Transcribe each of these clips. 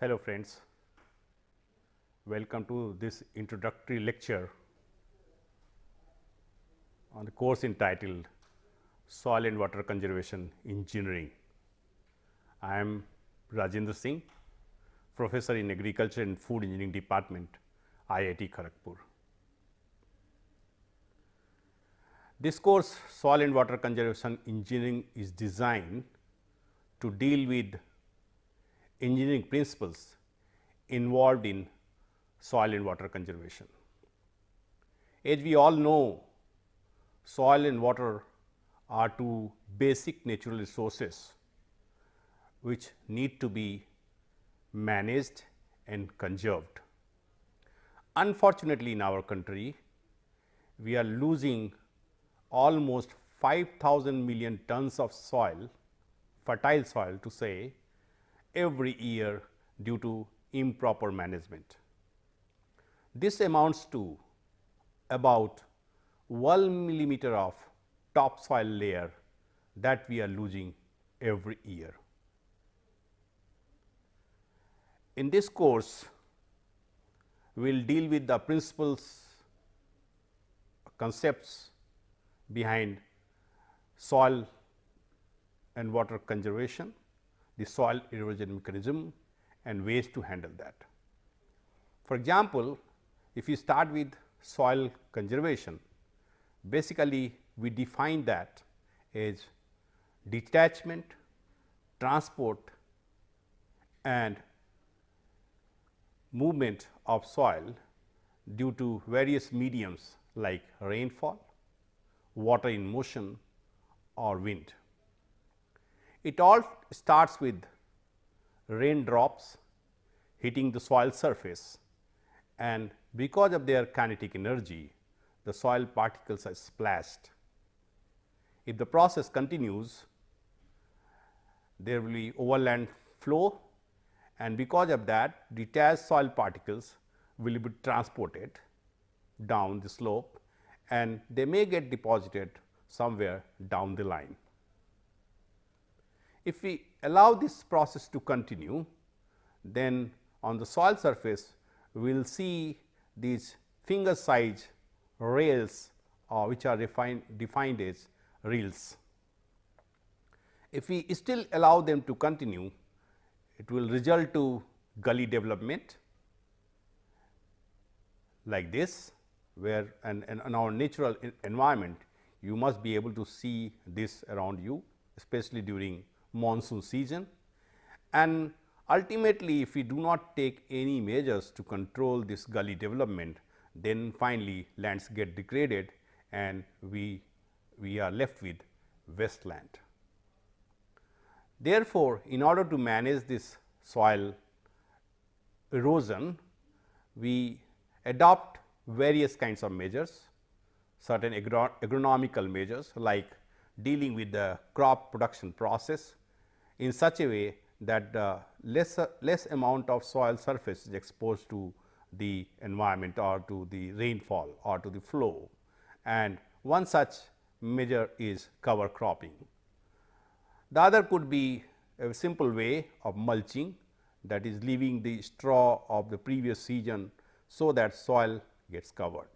Hello friends, welcome to this introductory lecture on the course entitled Soil and Water Conservation Engineering. I am Rajendra Singh, Professor in Agriculture and Food Engineering Department, IIT Kharagpur. This course Soil and Water Conservation Engineering is designed to deal with engineering principles involved in soil and water conservation. As we all know, soil and water are two basic natural resources which need to be managed and conserved. Unfortunately, in our country, we are losing almost 5,000 million tons of soil, fertile soil to say, every year due to improper management. This amounts to about 1 millimeter of topsoil layer that we are losing every year. In this course, we will deal with the principles, concepts behind soil and water conservation, the soil erosion mechanism and ways to handle that. For example, if you start with soil conservation, basically we define that as detachment, transport and movement of soil due to various mediums like rainfall, water in motion or wind. It all starts with raindrops hitting the soil surface, and because of their kinetic energy, the soil particles are splashed. If the process continues, there will be overland flow, and because of that, detached soil particles will be transported down the slope and they may get deposited somewhere down the line. If we allow this process to continue, then on the soil surface we will see these finger size rails which are defined as rills. If we still allow them to continue, it will result to gully development like this, where in our natural environment you must be able to see this around you, especially during monsoon season. And ultimately, if we do not take any measures to control this gully development, then finally lands get degraded and we are left with wasteland. Therefore, in order to manage this soil erosion, we adopt various kinds of measures, certain agronomical measures like dealing with the crop production process in such a way that the less amount of soil surface is exposed to the environment or to the rainfall or to the flow, and one such measure is cover cropping. The other could be a simple way of mulching, that is leaving the straw of the previous season so that soil gets covered.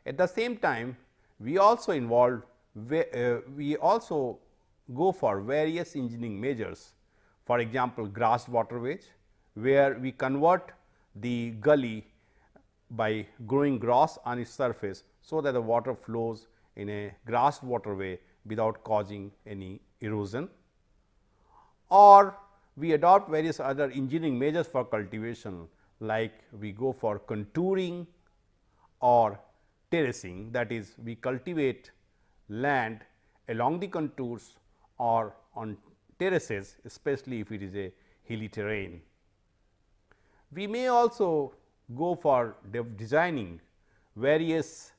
At the same time, we also go for various engineering measures, for example, grassed waterways, where we convert the gully by growing grass on its surface, so that the water flows in a grassed waterway without causing any erosion. Or we adopt various other engineering measures for cultivation, like we go for contouring or terracing, that is we cultivate land along the contours or on terraces, especially if it is a hilly terrain. We may also go for designing various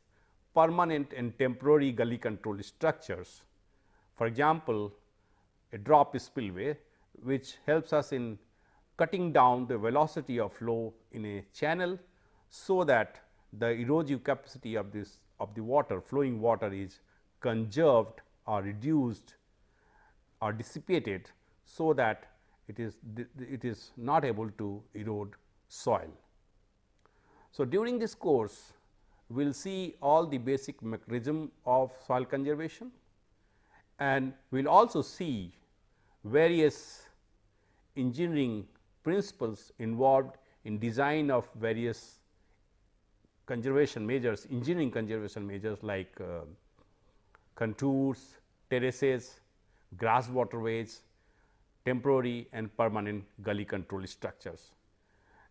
permanent and temporary gully control structures. For example, a drop spillway, which helps us in cutting down the velocity of flow in a channel, so that the erosive capacity of the water, flowing water, is conserved or reduced or dissipated, so that it is not able to erode soil. So, during this course we will see all the basic mechanism of soil conservation, and we will also see various engineering principles involved in design of various conservation measures, engineering conservation measures like contours, terraces, grass waterways, temporary and permanent gully control structures.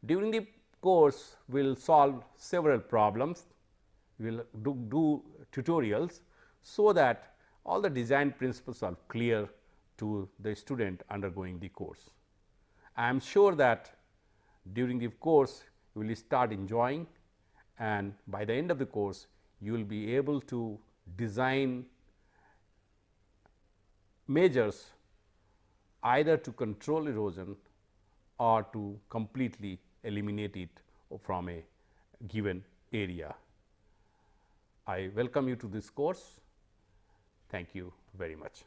During the course, we will solve several problems, we will do tutorials, so that all the design principles are clear to the student undergoing the course. I am sure that during the course you will start enjoying, and by the end of the course you will be able to design measures either to control erosion or to completely eliminate it from a given area. I welcome you to this course. Thank you very much.